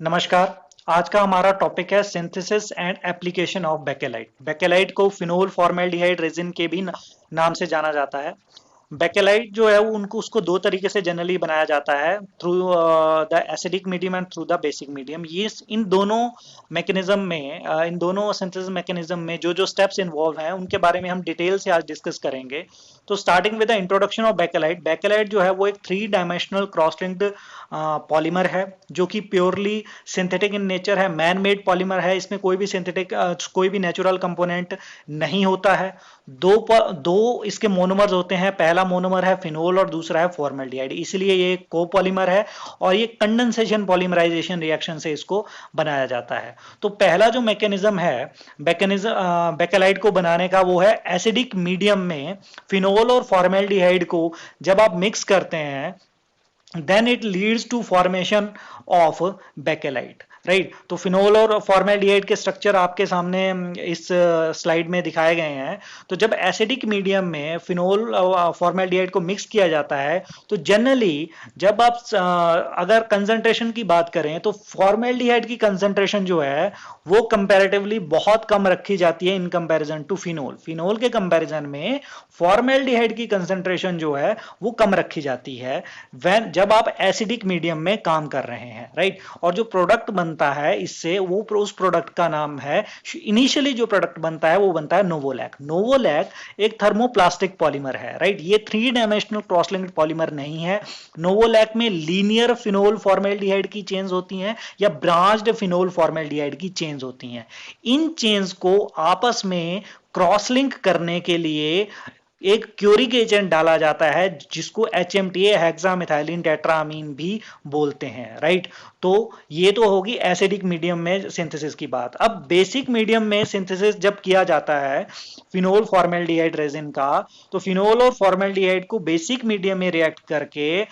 नमस्कार। आज का हमारा टॉपिक है synthesis and application of bakelite. Bakelite को फिनोल फॉर्मेल्डिहाइड रेजिन के भी नाम से जाना जाता है। बेकेलाइट जो है वो उनको उसको दो तरीके से जनरली बनाया जाता है, through the acidic medium and through the basic medium. ये इन दोनों मैकेनिज्म में इन दोनों सिंथेसिस मैकेनिज्म में जो जो स्टेप्स इन्वॉल्व हैं उनके बारे में हम डिटेल से आज डिस्कस करेंगे। तो starting with the introduction of bakelite. Bakelite जो है वो एक three dimensional cross linked polymer है जो कि प्योरली सिंथेटिक इन नेचर है, मैन मेड पॉलीमर है। इसमें कोई भी सिंथेटिक कोई भी नेचुरल कंपोनेंट नहीं होता है। दो इसके मोनोमर्स होते हैं, पहला मोनोमर है फिनोल और दूसरा है फॉर्मेल्डिहाइड, इसलिए ये कोपॉलीमर है और ये कंडेंसेशन पॉलीमराइजेशन रिएक्शन से इसको बनाया जाता है। तो पहला जो मैकेनिज्म है बेकेलाइट को बनाने का वो है एसिडिक मीडियम में फिनोल और फॉर्मेल्डिहाइड को जब आप मिक्स करते हैं then it leads to formation of bakelite, right. तो फिनोल और फॉर्मेल्डिहाइड के स्ट्रक्चर आपके सामने इस स्लाइड में दिखाए गए हैं। तो जब एसिडिक मीडियम में फिनोल फॉर्मेल्डिहाइड को मिक्स किया जाता है तो जनरली जब आप अगर कंसंट्रेशन की बात करें तो फॉर्मेल्डिहाइड की कंसंट्रेशन जो है वो कंपैरेटिवली बहुत कम रखी जाती है in comparison to phenol. Phenol के कंपैरिजन में फॉर्मेल्डिहाइड की कंसंट्रेशन जो है वो कम रखी जाती है जब आप एसिडिक मीडियम में काम कर रहे हैं, राइट। और जो प्रोडक्ट बनता है इससे वो उस प्रोडक्ट का नाम है, इनिशियली जो प्रोडक्ट बनता है वो बनता है नोवोलैक। नोवोलैक एक थर्मोप्लास्टिक पॉलीमर है, राइट। ये three dimensional cross linked polymer नहीं है। नोवोलैक में लीनियर फिनोल फॉर्मेल्डिहाइड की चेन्स होती हैं या ब्रांच्ड फिनोल फॉर्मेल्डिहाइड की चेन्स होती हैं। इन चेन्स को आपस में क्रॉस लिंक करने के लिए एक क्यूरिक एजेंट डाला जाता है जिसको HMTA हेक्सामिथाइलिन टेट्रामीन भी बोलते हैं, राइट। तो ये तो होगी एसिडिक मीडियम में सिंथेसिस की बात। अब बेसिक मीडियम में सिंथेसिस जब किया जाता है फिनोल फॉर्मेल्डिहाइड रेजिन का, तो फिनोल और फॉर्मेल्डिहाइड को बेसिक मीडियम में रिएक्ट करके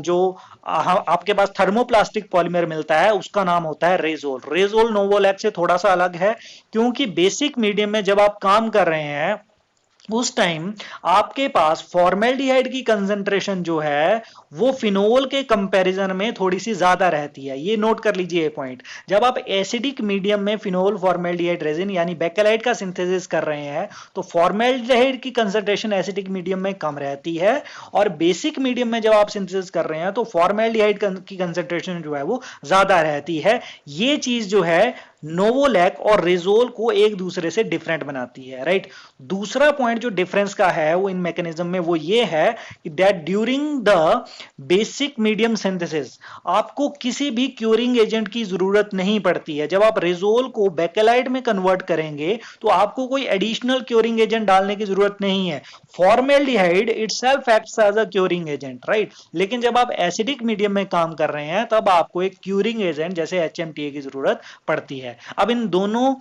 जो आपके पास थर्मोप्लास्टिक पॉलीमर मिलता है उसका नाम होता है रेजोल। रेजोल नोवोलैक से थोड़ा सा अलग है क्योंकि बेसिक मीडियम में जब आप काम कर रहे हैं उस टाइम आपके पास फॉर्मेल्डिहाइड की कंसंट्रेशन जो है वो फिनोल के कंपैरिजन में थोड़ी सी ज्यादा रहती है। ये नोट कर लीजिए ये पॉइंट। जब आप एसिडिक मीडियम में फिनोल फॉर्मेल्डिहाइड रेजिन यानी बेकेलाइट का सिंथेसिस कर रहे हैं तो फॉर्मेल्डिहाइड की कंसंट्रेशन एसिडिक मीडियम में कम रहती है और बेसिक मीडियम में जब आप सिंथेसिस कर रहे हैं तो फॉर्मेल्डिहाइड की कंसंट्रेशन जो है वो ज्यादा रहती है। ये चीज जो है नोवोलैक और रेजोल को एक दूसरे से डिफरेंट बनाती है, राइट। दूसरा पॉइंट जो डिफरेंस का है वो इन मैकेनिज्म में वो ये है कि that during the basic medium synthesis आपको किसी भी क्यूरिंग एजेंट की जरूरत नहीं पड़ती है। जब आप रेजोल को बेकेलाइट में कन्वर्ट करेंगे तो आपको कोई एडिशनल क्यूरिंग एजेंट डालने की जरूरत नहीं है। Formaldehyde itself acts as a curing agent, right. लेकिन जब आप एसिडिक मीडियम में काम कर रहे हैं तब आपको एक क्यूरिंग एजेंट जैसे HMTA की जरूरत पड़ती है। अब इन दोनों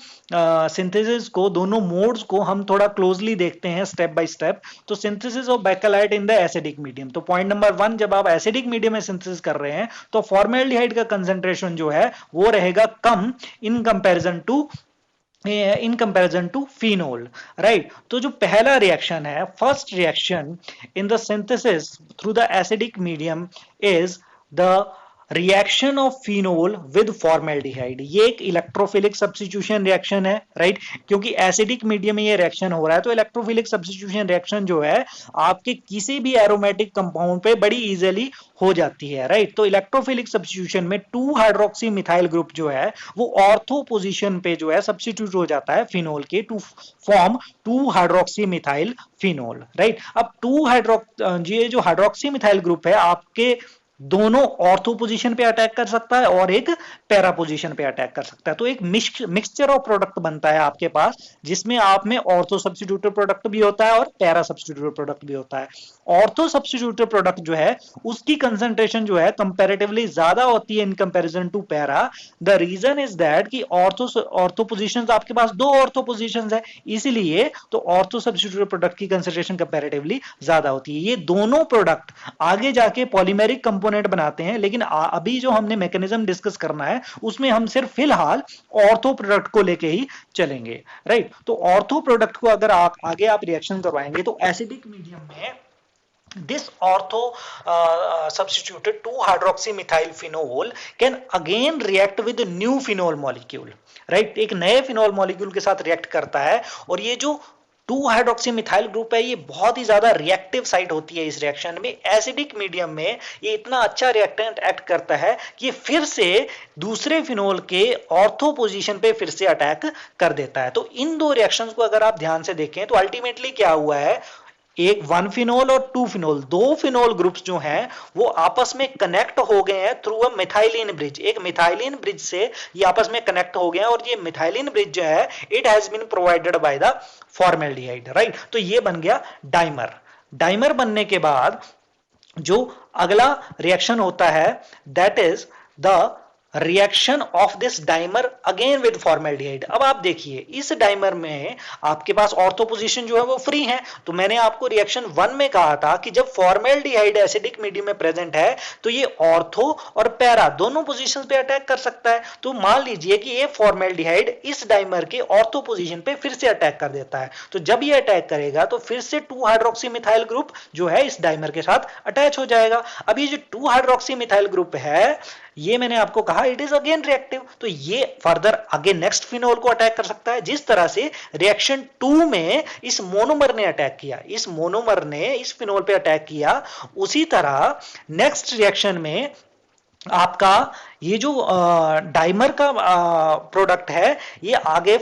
सिंथेसिस को, दोनों मोड्स को हम थोड़ा क्लोजली देखते हैं स्टेप बाय स्टेप। तो synthesis of bakelite in the acidic medium. तो पॉइंट नंबर 1, जब आप एसिडिक मीडियम में सिंथेसिस कर रहे हैं तो फॉर्मेल्डिहाइड का कंसंट्रेशन जो है वो रहेगा कम in comparison to phenol, right. तो जो पहला रिएक्शन है, first reaction in the synthesis through the acidic medium is the reaction of phenol with formaldehyde. ये एक इलेक्ट्रोफिलिक सब्स्टिट्यूशन रिएक्शन है, राइट। क्योंकि एसिडिक मीडियम में ये रिएक्शन हो रहा है तो इलेक्ट्रोफिलिक सब्स्टिट्यूशन रिएक्शन जो है आपके किसी भी एरोमेटिक कंपाउंड पे बड़ी इजीली हो जाती है, राइट। तो इलेक्ट्रोफिलिक सब्स्टिट्यूशन में 2 हाइड्रोक्सी मिथाइल ग्रुप जो है वो ऑर्थो पोजीशन पे जो है सब्स्टिट्यूट हो जाता है फिनोल के to form 2 hydroxy methyl phenol, right. अब ये जो हाइड्रोक्सी मिथाइल ग्रुप है आपके दोनों ऑर्थो पोजीशन पे अटैक कर सकता है और एक पैरा पोजीशन पे अटैक कर सकता है। तो एक मिक्सचर ऑफ प्रोडक्ट बनता है आपके पास जिसमें आप में ऑर्थो सब्स्टिट्यूटिव प्रोडक्ट भी होता है और पैरा सब्स्टिट्यूटिव प्रोडक्ट भी होता है। ऑर्थो सब्स्टिट्यूटिव प्रोडक्ट जो है उसकी कंसंट्रेशन जो है कंपैरेटिवली ज्यादा होती है in comparison to para. The reason is that कि ऑर्थो पोजीशंस आपके पास 2 ऑर्थो पोजीशंस है, इसीलिए तो ऑर्थो सब्स्टिट्यूटिव प्रोडक्ट की कंसंट्रेशन कंपैरेटिवली ज्यादा होती है। ये दोनों प्रोडक्ट आगे जाके पॉलीमेरिक कंपोनेंट बनाते हैं, लेकिन अभी जो हमने मैकेनिज्म डिस्कस करना है उसमें हम सिर्फ फिलहाल ऑर्थो प्रोडक्ट को लेके ही चलेंगे, राइट। तो ऑर्थो प्रोडक्ट को अगर आगे आप रिएक्शन करवाएंगे तो एसिडिक मीडियम में This ortho substituted 2-hydroxymethyl phenol can again react with a new phenol molecule, right? एक नए फिनोल मॉलिक्यूल के साथ रिएक्ट करता है, और ये जो 2-हाइड्रोक्सी मिथाइल ग्रुप है, ये बहुत ही ज्यादा रिएक्टिव साइट होती है इस रिएक्शन में। एसिडिक मीडियम में ये इतना अच्छा रिएक्टेंट एक्ट करता है कि ये फिर से दूसरे फिनोल के ऑर्थो पोजीशन पे फिर से अटैक कर देता है। तो इन दो रिएक्शंस को अगर आप ध्यान से देखें तो अल्टीमेटली क्या हुआ है, एक 1 फिनोल और 2 फिनोल, दो फिनोल ग्रुप्स जो हैं वो आपस में कनेक्ट हो गए हैं थ्रू अ मिथाइलिन ब्रिज। एक मिथाइलिन ब्रिज से ये आपस में कनेक्ट हो गए हैं, और ये मिथाइलिन ब्रिज जो है it has been provided by the formaldehyde, right? तो ये बन गया डाइमर। डाइमर बनने के बाद जो अगला रिएक्शन होता है that is the reaction of this dimer again with formaldehyde. अब आप देखिए इस डाइमर में आपके पास ऑर्थो पोजीशन जो है वो फ्री है। तो मैंने आपको रिएक्शन 1 में कहा था कि जब फॉर्मेल्डिहाइड एसिडिक मीडियम में प्रेजेंट है तो ये ऑर्थो और पैरा दोनों पोजीशन पे अटैक कर सकता है। तो मान लीजिए कि ये फॉर्मेल्डिहाइड इस डाइमर के ऑर्थो पोजीशन पे फिर से अटैक कर देता है। तो जब ये अटैक करेगा तो फिर से 2-हाइड्रोक्सी ग्रुप जो है इस डाइमर के साथ अटैच हो जाएगा। अब ये जो 2-हाइड्रोक्सी ग्रुप है, ये मैंने आपको कहा इट इज अगेन रिएक्टिव, तो ये फर्दर आगे नेक्स्ट फिनोल को अटैक कर सकता है। जिस तरह से रिएक्शन 2 में इस मोनोमर ने अटैक किया, इस मोनोमर ने इस फिनोल पे अटैक किया, उसी तरह नेक्स्ट रिएक्शन में आपका ये जो डाइमर का प्रोडक्ट है ये आगे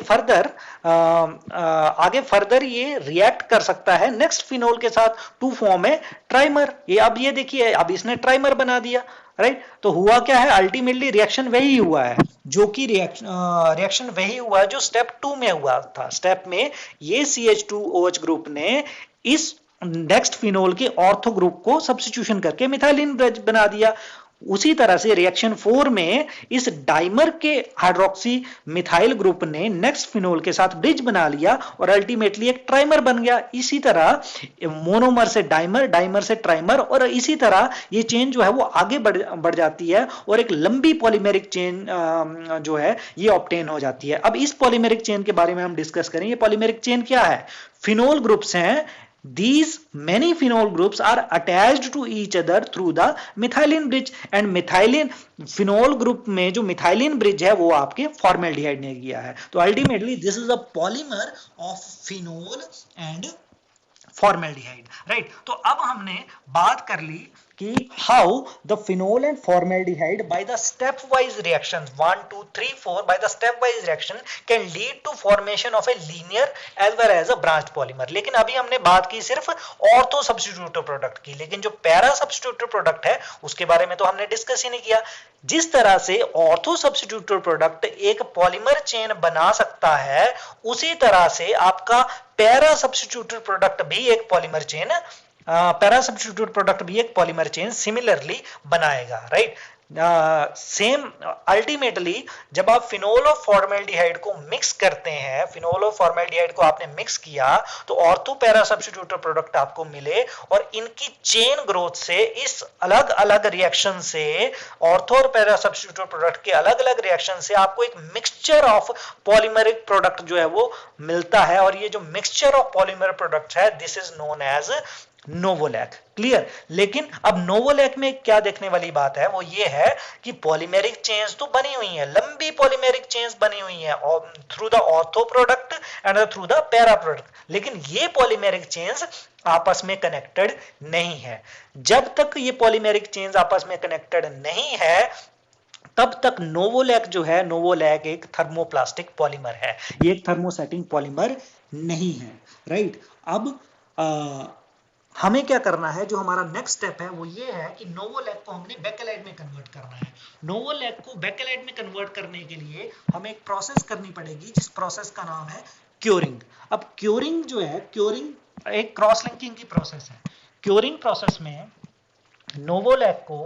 फर्दर ये रिएक्ट कर सकता है नेक्स्ट फिनोल के साथ टू फॉर्म है ट्राइमर। ये अब ये देखिए अब इसने ट्राइमर बना दिया, राइट? तो हुआ क्या है, अल्टीमेटली रिएक्शन वही हुआ है जो कि रिएक्शन वही हुआ है जो स्टेप 2 में हुआ था। स्टेप में ये CH2OH ग्रुप ने इस नेक्स्ट फिनोल के ऑर्थो ग्रुप को सब्स्टिट्यूशन करके मिथाइलिन बना दिया। उसी तरह से रिएक्शन 4 में इस डाइमर के हाइड्रोक्सी मिथाइल ग्रुप ने नेक्स्ट फिनोल के साथ ब्रिज बना लिया और अल्टीमेटली एक ट्राइमर बन गया। इसी तरह मोनोमर से डाइमर, डाइमर से ट्राइमर, और इसी तरह ये चेन जो है वो आगे बढ़ जाती है और एक लंबी पॉलीमेरिक चेन जो है ये ऑब्टेन हो जाती है। अब इस पॉलीमेरिक चेन के बारे में हम डिस्कस करें। ये पॉलीमेरिक चेन क्या है? फिनोल ग्रुप्स हैं। These many phenol groups are attached to each other through the methylene bridge, and methylene phenol group में जो methylene bridge है वो आपके formaldehyde ने किया है। तो ultimately this is a polymer of phenol and formaldehyde, right? तो अब हमने बात कर ली कि how the phenol and formaldehyde by the stepwise reactions 1 2 3 4 by the stepwise reaction can lead to formation of a linear as well as a branched polymer। लेकिन अभी हमने बात की सिर्फ ऑर्थो सब्स्टिट्यूटिव प्रोडक्ट की, लेकिन जो पैरा सब्स्टिट्यूटिव प्रोडक्ट है उसके बारे में तो हमने डिस्कस ही नहीं किया। जिस तरह से ऑर्थो सब्स्टिट्यूटिव प्रोडक्ट एक पॉलीमर चेन बना सकता है, उसी तरह से आपका पैरा सब्स्टिट्यूटिव प्रोडक्ट भी एक polymer chain para substitute product भी एक पॉलीमर चेन सिमिलरली बनाएगा, राइट? सेम अल्टीमेटली जब आप फिनोल और फॉर्मेल्डिहाइड को मिक्स करते हैं, फिनोल और फॉर्मेल्डिहाइड को आपने मिक्स किया तो ऑर्थो पैरा सब्स्टिट्यूटिव प्रोडक्ट आपको मिले, और इनकी चेन ग्रोथ से इस अलग अलग रिएक्शन से ऑर्थो और पैरा सब्स्टिट्यूटिव प्रोडक्ट के अलग अलग रिएक्शन से आपको एक मिक्सचर ऑफ पॉलीमरिक प्रोडक्ट जो है वो मिलता है। और ये जो मिक्सचर ऑफ पॉलीमर प्रोडक्ट है this is known as novolac. Clear? लेकिन अब नोवोलैक में क्या देखने वाली बात है वो ये है कि पॉलीमेरिक चेन्स तो बनी हुई है, लंबी पॉलीमेरिक चेन्स बनी हुई है through the ortho product and through the para product, लेकिन ये पॉलीमेरिक चेन्स आपस में कनेक्टेड नहीं है। जब तक ये पॉलीमेरिक चेन्स आपस में कनेक्टेड नहीं है तब तक नोवोलैक जो है, नोवोलैक एक थर्मोप्लास्टिक पॉलीमर है, ये एक थर्मोसेटिंग पॉलीमर नहीं है, राइट? अब हमें क्या करना है, जो हमारा नेक्स्ट स्टेप है वो ये है कि नोवोलैक को हमने बेकेलाइट में कन्वर्ट करना है। नोवोलैक को बेकेलाइट में कन्वर्ट करने के लिए हमें एक प्रोसेस करनी पड़ेगी जिस प्रोसेस का नाम है क्योरिंग। अब क्योरिंग जो है, क्योरिंग एक क्रॉस लिंकिंग की प्रोसेस है। क्योरिंग प्रोसेस में नोवोलैक को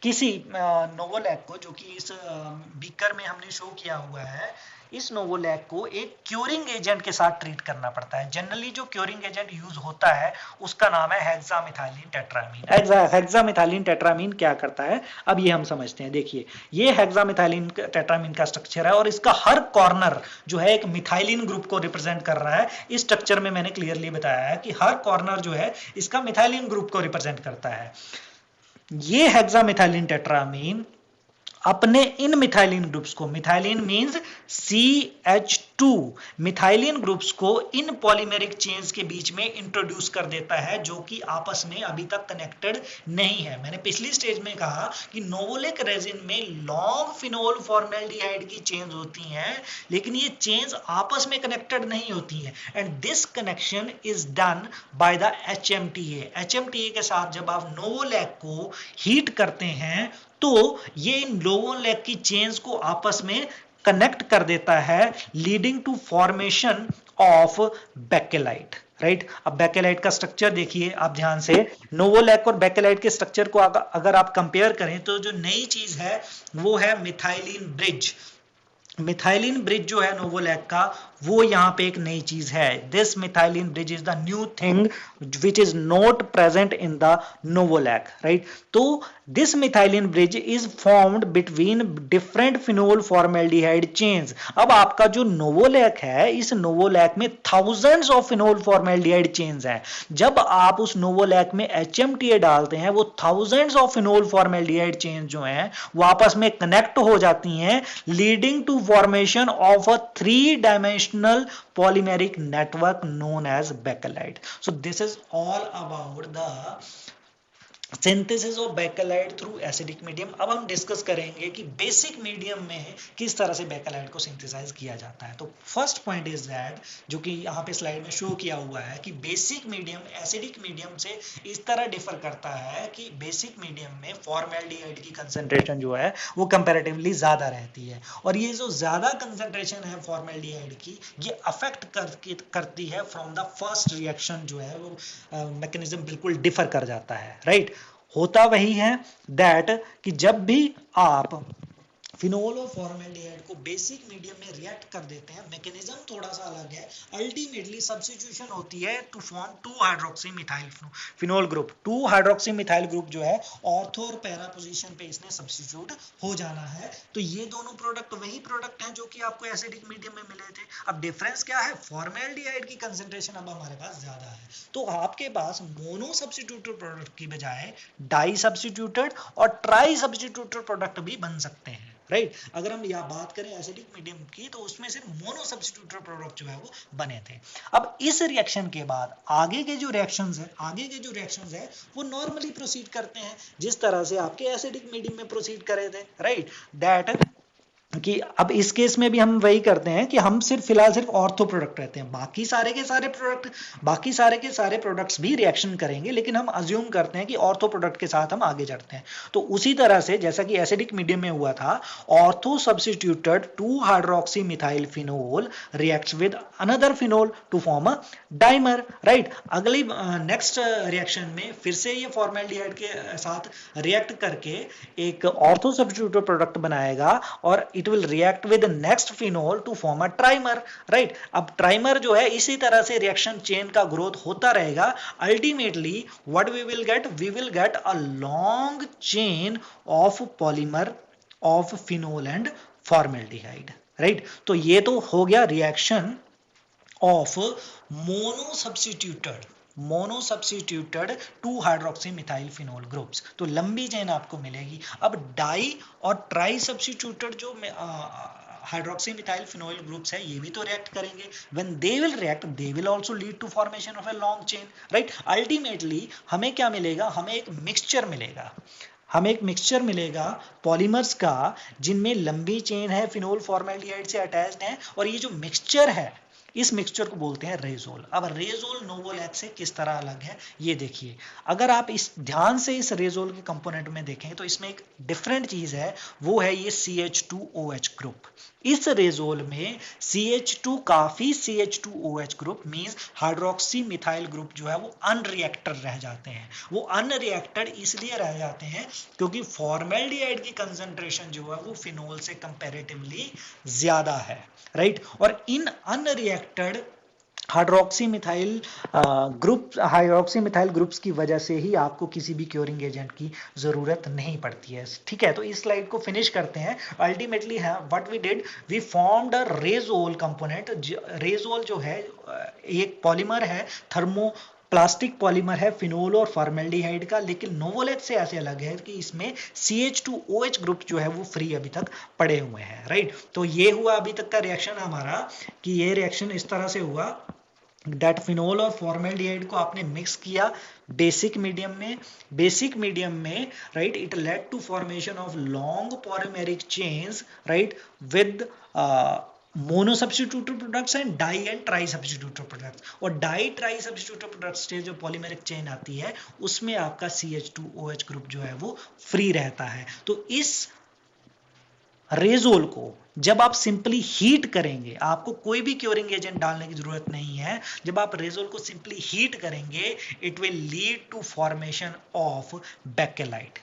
किसी नोवोलैक को, जो कि इस बीकर में हमने शो किया हुआ है, इस नोवोलैक को एक क्यूरिंग एजेंट के साथ ट्रीट करना पड़ता है। जनरली जो क्यूरिंग एजेंट यूज होता है उसका नाम है हेक्सामिथाइलिन टेट्रामीन। हेक्सामिथाइलिन टेट्रामीन क्या करता है, अब ये हम समझते हैं। देखिए, ये हेक्सामिथाइलिन टेट्रामीन का स्ट्रक्चर है और इसका हर कॉर्नर जो है एक मिथाइलिन ग्रुप को रिप्रेजेंट कर रहा है। इस स्ट्रक्चर में मैंने क्लियरली बताया है कि हर कॉर्नर जो है इसका मिथाइलिन ग्रुप को रिप्रेजेंट करता है। ये हेक्सामिथाइलिन टेट्रामीन अपने इन मिथाइलिन ग्रुप्स को, methylene means CH2, methylene groups को इन पॉलीमेरिक चेन्स के बीच में इंट्रोड्यूस कर देता है, जो कि आपस में अभी तक कनेक्टेड नहीं है। मैंने पिछली स्टेज में कहा कि नोवोलिक रेजिन में लॉन्ग फिनोल फॉर्मेल्डिहाइड की चेन्स होती हैं, लेकिन ये चेन्स आपस में कनेक्टेड नहीं होती हैं, and this connection is done by the HMTA। HMTA के साथ जब आप नोवोलैक को हीट करते हैं तो ये इन नोवोलैक की चेन्स को आपस में कनेक्ट कर देता है, leading to formation of bakelite. Right, अब बेकेलाइट का स्ट्रक्चर देखिए आप ध्यान से। नोवोलैक और बेकेलाइट के स्ट्रक्चर को अगर आप कंपेयर करें तो जो नई चीज है वो है मिथाइलिन ब्रिज। मिथाइलिन ब्रिज जो है नोवोलैक का, वो यहाँ पे एक नई चीज है। This methylene bridge is the new thing which is not present in the novolac. Right, तो this methylene bridge is formed between different phenol formaldehyde chains. अब आपका जो नोवोलैक है, इस नोवोलैक में thousands of phenol formaldehyde chains हैं। जब आप उस नोवोलैक में HMTA डालते हैं, वो thousands of phenol formaldehyde chains जो हैं वो आपस में कनेक्ट हो जाती हैं, leading to formation of a three-dimensional polymeric network known as bakelite. So this is all about the synthesis of bakelite through acidic medium. अब हम डिस्कस करेंगे कि बेसिक मीडियम में किस तरह से बेकेलाइट को सिंथेसाइज किया जाता है। तो फर्स्ट पॉइंट इज दैट, जो कि यहाँ पे स्लाइड में शो किया हुआ है, कि बेसिक मीडियम एसिडिक मीडियम से इस तरह डिफर करता है कि बेसिक मीडियम में फॉर्मेल्डिहाइड की कंसंट्रेशन जो है वो कंपैरेटिवली ज्यादा रहती है, और ये जो ज्यादा कंसंट्रेशन है फॉर्मेल्डिहाइड की, ये अफेक्ट करती है फ्रॉम द फर्स्ट रिएक्शन, जो है वो मैकेनिज्म बिल्कुल डिफर कर जाता है। राइट, होता वही है दैट कि जब भी आप फिनोल और फॉर्मेल्डिहाइड को बेसिक मीडियम में रिएक्ट कर देते हैं, मैकेनिज्म थोड़ा सा अलग है। अल्टीमेटली सब्स्टिट्यूशन होती है to form 2 hydroxy methyl phenol group. 2 hydroxy methyl group जो है ऑर्थो और पैरा पोजीशन पे इसने सब्स्टिट्यूट हो जाना है। तो ये दोनों प्रोडक्ट वही प्रोडक्ट हैं जो कि आपको एसिडिक मीडियम में मिले थे। अब डिफरेंस क्या है, फॉर्मेल्डिहाइड की कंसंट्रेशन अब हमारे पास ज्यादा है, तो आपके पास मोनो सब्स्टिट्यूटेड प्रोडक्ट की बजाय डाई सब्स्टिट्यूटेड और ट्राई सब्स्टिट्यूटेड प्रोडक्ट भी बन सकते हैं। राइट, अगर हम यहाँ बात करें एसिडिक मीडियम की, तो उसमें सिर्फ मोनो सब्स्टिट्यूटेड प्रोडक्ट जो है वो बने थे। अब इस रिएक्शन के बाद आगे के जो रिएक्शंस है वो नॉर्मली प्रोसीड करते हैं जिस तरह से आपके एसिडिक मीडियम में प्रोसीड करे थे। राइट, दैट कि अब इस केस में भी हम वही करते हैं कि हम फिलहाल सिर्फ ऑर्थो प्रोडक्ट रहते हैं, बाकी सारे के सारे प्रोडक्ट्स भी रिएक्शन करेंगे, लेकिन हम अज्यूम करते हैं कि ऑर्थो प्रोडक्ट के साथ हम आगे चढ़ते हैं। तो उसी तरह से जैसा कि एसिडिक मीडियम में हुआ था, ortho substituted 2 hydroxy methyl phenol reacts with another phenol to form a dimer. Right, अगली नेक्स्ट रिएक्शन में फिर से ये फॉर्मेल्डिहाइड के साथ रिएक्ट करके एक ऑर्थो सब्स्टिट्यूटेड प्रोडक्ट बनाएगा और it will react with the next phenol to form a trimer। right, अब ट्राइमर जो है इसी तरह से रिएक्शन चेन का ग्रोथ होता रहेगा। Ultimately what we will get a long chain of polymer of phenol and formaldehyde. Right, तो ये तो हो गया reaction of mono substituted 2 hydroxy methyl phenol groups. तो लंबी चेन आपको मिलेगी। अब डाई और ट्राई सब्स्टिट्यूटेड जो हाइड्रोक्सी मिथाइल फिनोल ग्रुप्स है, ये भी तो रिएक्ट करेंगे। When they will react, they will also lead to formation of a long chain. Right, ultimately हमें क्या मिलेगा, हमें एक मिक्सचर मिलेगा पॉलीमर्स का, जिनमें लंबी चेन है, फिनोल फॉर्मेल्डिहाइड से अटैच्ड है, और ये जो मिक्सचर है इस मिक्सचर को बोलते हैं रेजोल। अब रेजोल नोवोलैक से किस तरह अलग है ये देखिए। अगर आप इस ध्यान से इस रेजोल के कंपोनेंट में देखें तो इसमें एक डिफरेंट चीज है, वो है ये CH2OH ग्रुप। इस रेजोल में CH2 काफी CH2OH group means hydroxy methyl group जो है वो अनरिएक्टेड रह जाते हैं। वो अनरिएक्टेड इसलिए रह जाते हैं क्योंकि फॉर्मेल्डिहाइड की कंसंट्रेशन जो है वो फिनोल से कंपैरेटिवली ज्यादा है, राइट। और इन अनरिएक्टेड हाइड्रोक्सी मिथाइल ग्रुप्स की वजह से ही आपको किसी भी क्योरिंग एजेंट की जरूरत नहीं पड़ती है, ठीक है। तो इस स्लाइड को फिनिश करते हैं। Ultimately what we did, we formed a resol component. Resol जो है एक पॉलीमर है, थर्मो प्लास्टिक पॉलीमर है फिनोल और फॉर्मेल्डिहाइड का, लेकिन नोवोलैक से ऐसे अलग है कि इसमें CH2OH ग्रुप जो है वो फ्री अभी तक पड़े हुए हैं, राइट। तो ये हुआ अभी तक का रिएक्शन हमारा, कि ये रिएक्शन इस तरह से हुआ दैट फिनोल और फॉर्मेल्डिहाइड को आपने मिक्स किया बेसिक मीडियम में, right. It led to formation of long polymeric chains, right, with mono substituted products and di and tri substituted products. और डाई ट्राई सब्स्टिट्यूटेड प्रोडक्ट्स से जो पॉलीमेरिक चेन आती है उसमें आपका CH2OH ग्रुप जो है वो फ्री रहता है। तो इस रेजोल को जब आप सिंपली हीट करेंगे, आपको कोई भी क्योरिंग एजेंट डालने की जरूरत नहीं है, जब आप रेजोल को सिंपली हीट करेंगे it will lead to formation of bakelite,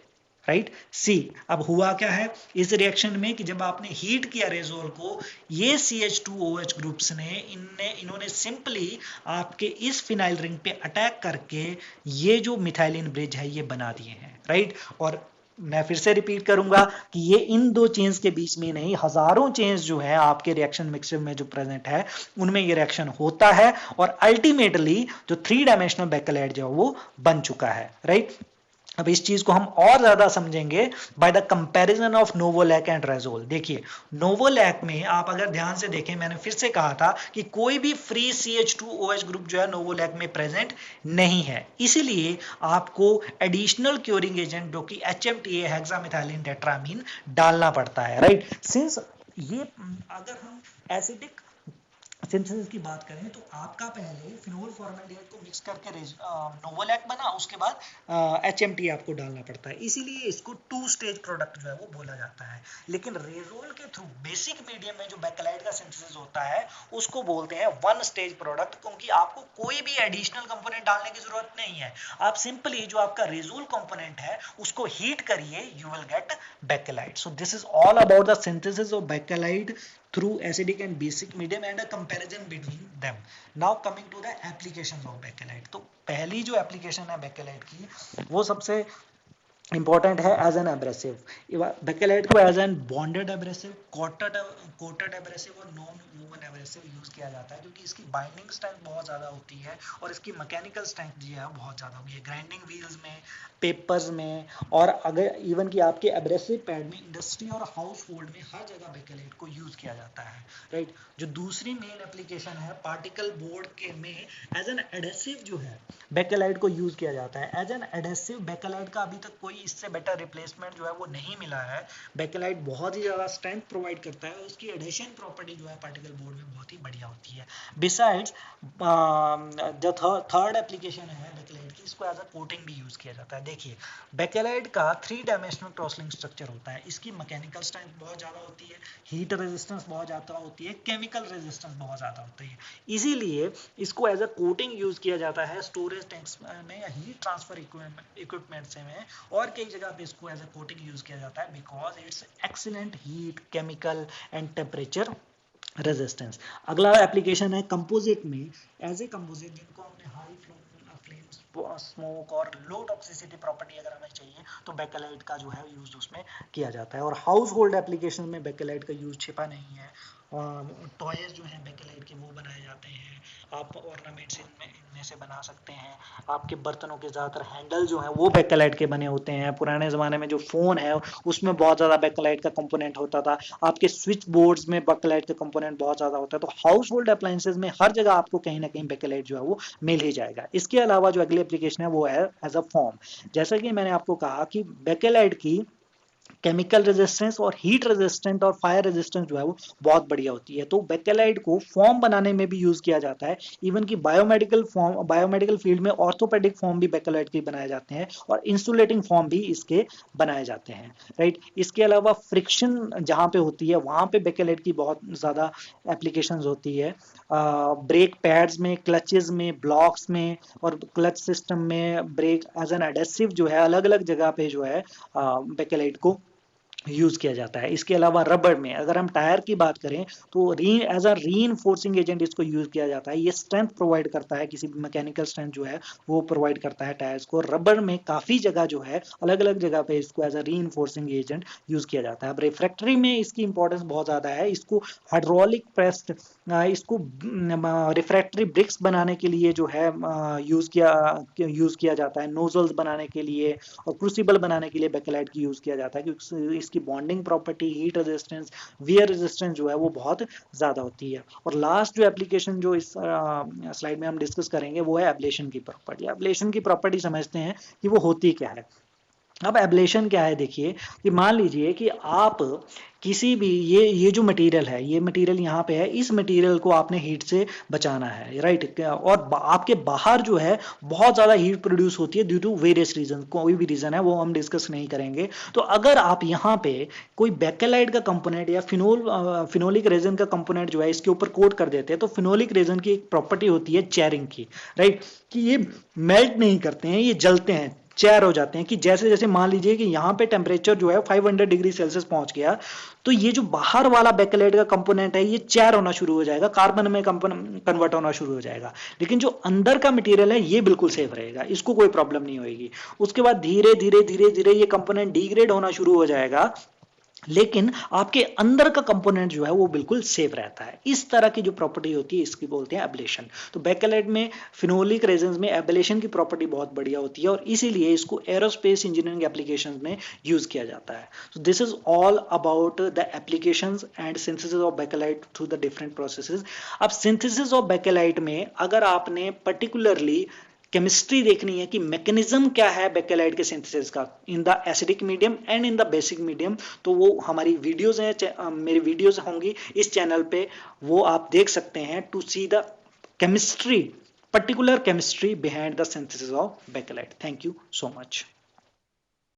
right. See अब हुआ क्या है इस रिएक्शन में कि जब आपने हीट किया रेजोल को, ये CH2OH ग्रुप्स ने इन्होंने सिंपली आपके इस फिनाइल रिंग पे अटैक करके ये जो मिथाइलिन ब्रिज है ये बना दिए हैं, राइट। और मैं फिर से रिपीट करूंगा कि ये इन दो चेन्स के बीच में नहीं, हजारों चेन्स जो है आपके रिएक्शन मिक्सचर में जो प्रेजेंट है उनमें ये रिएक्शन होता है और अल्टीमेटली जो 3 डायमेंशनल बेकेलाइट जो वो बन चुका है, राइट। अब इस चीज को हम और ज्यादा समझेंगे by the comparison of novolac and resol. देखिए नोवोलैक में आप अगर ध्यान से देखें, मैंने फिर से कहा था कि कोई भी फ्री CH2OH ग्रुप जो है नोवोलैक में प्रेजेंट नहीं है, इसीलिए आपको एडिशनल क्योरिंग एजेंट जो कि HMTA हेक्सामिथाइलिन टेट्रामीन डालना पड़ता है, राइट। सिंस ये अगर हम एसिडिक सिंथेसिस की बात करें तो आपका पहले फिनोल फॉर्मेल्डिहाइड को मिक्स करके नोवोलैक बना, उसके बाद HMT आपको डालना पड़ता है, इसीलिए इसको 2 स्टेज प्रोडक्ट जो है वो बोला जाता है। लेकिन रेजोल के थ्रू बेसिक मीडियम में जो बेकेलाइट का सिंथेसिस होता है उसको बोलते हैं 1 स्टेज प्रोडक्ट, क्योंकि आपको कोई भी एडिशनल कंपोनेंट डालने की जरूरत नहीं है। आप सिंपली जो आपका रेजोल कंपोनेंट है उसको हीट करिए, you will get bakelite. So this is all about the synthesis of bakelite through acidic and basic medium and a comparison between them. Now coming to the applications of bakelite. तो पहली जो application है bakelite की वो सबसे important है as an abrasive. Bakelite को as an bonded abrasive, coated abrasive और नॉन वूवन एब्रेसिव यूज किया जाता है, क्योंकि इसकी बाइंडिंग स्ट्रेंथ बहुत ज्यादा होती है और इसकी मैकेनिकल स्ट्रेंथ जो है बहुत ज्यादा होती है ग्राइंडिंग व्हील्स में, पेपर्स में, और अगर इवन कि आपके एब्रेसिव पैड में, इंडस्ट्री और हाउस होल्ड में हर जगह बेकेलाइट को यूज किया जाता है, राइट। जो दूसरी मेन एप्लीकेशन है पार्टिकल बोर्ड के में एज एन एडेसिव जो है बेकेलाइट को यूज किया जाता है। एज एन एडेसिव बेकेलाइट का अभी तक कोई इससे बेटर रिप्लेसमेंट जो है वो नहीं मिला है। बेकेलाइट बहुत ही ज्यादा स्ट्रेंथ प्रोवाइड करता है, उसकी एडेशन प्रॉपर्टी जो है पार्टिकल बोर्ड में बहुत ही बढ़िया होती है। बिसाइड्स जो थर्ड एप्लीकेशन है बेकेलाइट की, इसको एज अ कोटिंग भी यूज किया जाता है। देखिए बेकेलाइट का 3 डायमेंशनल क्रॉसलिंक स्ट्रक्चर होता है, इसकी मैकेनिकल स्ट्रेंथ बहुत ज्यादा होती है, हीट रेजिस्टेंस बहुत ज्यादा होती है, केमिकल रेजिस्टेंस बहुत ज्यादा होती है, इसीलिए इसको एज अ कोटिंग यूज किया जाता है स्टोरेज टैंक्स में या हीट ट्रांसफर इक्विपमेंट्स में, और कई जगह पे इसको एज अ कोटिंग यूज किया जाता है because it's excellent heat, chemical and temperature resistance. अगला एप्लीकेशन है कंपोजिट में। एज ए कंपोजिट जिनको हमने हाई स्मोक और लो टॉक्सिसिटी प्रॉपर्टी अगर हमें चाहिए तो बेकेलाइट का जो है यूज उसमें किया जाता है। और हाउस होल्ड एप्लीकेशन में बेकेलाइट का यूज छिपा नहीं है। टॉयज जो हैं बेकेलाइट के वो बनाए जाते हैं, आप ऑर्नामेंट्स इनमें से बना सकते हैं। आपके बर्तनों के ज़्यादातर हैंडल जो हैं वो बेकेलाइट के बने होते हैं। पुराने ज़माने में जो फ़ोन है उसमें बहुत ज़्यादा बेकेलाइट का कंपोनेंट होता था। आपके स्विच बोर्ड्स में बेकेलाइट का कंपोनेंट बहुत ज़्यादा होता है। तो हाउस होल्ड अप्लायंसेज में हर जगह आपको कहीं ना कहीं बेकेलाइट जो है वो मिल ही जाएगा। इसके अलावा जो अगली एप्लीकेशन है वो है एज अ फॉर्म। जैसा कि मैंने आपको कहा कि बेकेलाइट की केमिकल रेजिस्टेंस और हीट रेजिस्टेंट और फायर रेजिस्टेंस जो है वो बहुत बढ़िया होती है। तो बेकेलाइट को फॉर्म बनाने में भी यूज किया जाता है। इवन कि बायोमेडिकल फील्ड में ऑर्थोपेडिक फॉर्म भी बेकेलाइट के बनाए जाते हैं और इंसुलेटिंग फॉर्म भी इसके बनाए जाते हैं, राइट। इसके अलावा फ्रिक्शन जहां पे होती है वहां पे बेकेलाइट की बहुत ज्यादा एप्लीकेशंस होती है। ब्रेक पैड्स में, क्लचेस में, ब्लॉक्स में और क्लच सिस्टम में ब्रेक एज एन एडेसिव जो है अलग अलग जगह पे जो है बेकेलाइट को यूज किया जाता है। इसके अलावा रबर में अगर हम टायर की बात करें तो एज अ रीइंफोर्सिंग एजेंट इसको यूज किया जाता है। ये स्ट्रेंथ प्रोवाइड करता है, किसी भी मैकेनिकल स्ट्रेंथ जो है वो प्रोवाइड करता है टायर्स को। रबर में काफी जगह जो है अलग अलग जगह पे इसको as a reinforcing agent use किया जाता है। अब रिफ्रैक्टरी में इसकी इंपॉर्टेंस बहुत ज्यादा है। इसको हाइड्रोलिक प्रेस्ड, इसको रिफ्रैक्टरी ब्रिक्स बनाने के लिए जो है यूज किया जाता है। नोजल्स बनाने के लिए और क्रूसिबल बनाने के लिए बेकेलाइट की यूज किया जाता है, क्योंकि इसकी bonding property, heat resistance, wear resistance जो है वो बहुत ज्यादा होती है। और लास्ट जो एप्लीकेशन जो इस स्लाइड में हम डिस्कस करेंगे वो है एब्लेशन की प्रॉपर्टी। एब्लेशन की प्रॉपर्टी समझते हैं कि वो होती क्या है। अब एब्लेशन क्या है, देखिए कि मान लीजिए कि आप किसी भी ये जो मटेरियल है, ये मटेरियल यहाँ पे है, इस मटेरियल को आपने हीट से बचाना है, राइट। और आपके बाहर जो है बहुत ज़्यादा हीट प्रोड्यूस होती है ड्यू टू वेरियस रीजन, कोई भी रीज़न है वो हम डिस्कस नहीं करेंगे। तो अगर आप यहाँ पे कोई बेकेलाइट का कंपोनेंट या फिनोलिक रेजन का कंपोनेंट जो है इसके ऊपर कोट कर देते हैं, तो फिनोलिक रेजन की एक प्रॉपर्टी होती है चेयरिंग की, राइट, कि ये मेल्ट नहीं करते हैं, ये जलते हैं, चेयर हो जाते हैं। कि जैसे जैसे मान लीजिए कि यहाँ पे टेम्परेचर जो है 500 डिग्री सेल्सियस पहुंच गया, तो ये जो बाहर वाला बेकेलाइट का कंपोनेंट है ये चेयर होना शुरू हो जाएगा, कार्बन में कन्वर्ट होना शुरू हो जाएगा। लेकिन जो अंदर का मटेरियल है ये बिल्कुल सेफ रहेगा, इसको कोई प्रॉब्लम नहीं होगी। उसके बाद धीरे धीरे धीरे धीरे ये कंपोनेंट डिग्रेड होना शुरू हो जाएगा, लेकिन आपके अंदर का कंपोनेंट जो है वो बिल्कुल सेफ रहता है। इस तरह की जो प्रॉपर्टी होती है इसकी बोलते हैं एब्लेशन। तो बेकेलाइट में, फिनोलिक रेजन्स में एब्लेशन की प्रॉपर्टी बहुत बढ़िया होती है और इसीलिए इसको एरोस्पेस इंजीनियरिंग एप्लीकेशंस में यूज किया जाता है। So this is all about the applications and synthesis of bakelite through the different processes. अब सिंथेसिस ऑफ बेकेलाइट में अगर आपने पर्टिकुलरली केमिस्ट्री देखनी है कि मैकेनिज्म क्या है बेकेलाइट के सिंथेसिस का in the acidic medium and in the basic medium, तो वो हमारी वीडियोस हैं, मेरी वीडियोस होंगी इस चैनल पे, वो आप देख सकते हैं to see the chemistry, particular chemistry behind the synthesis of bakelite. Thank you so much.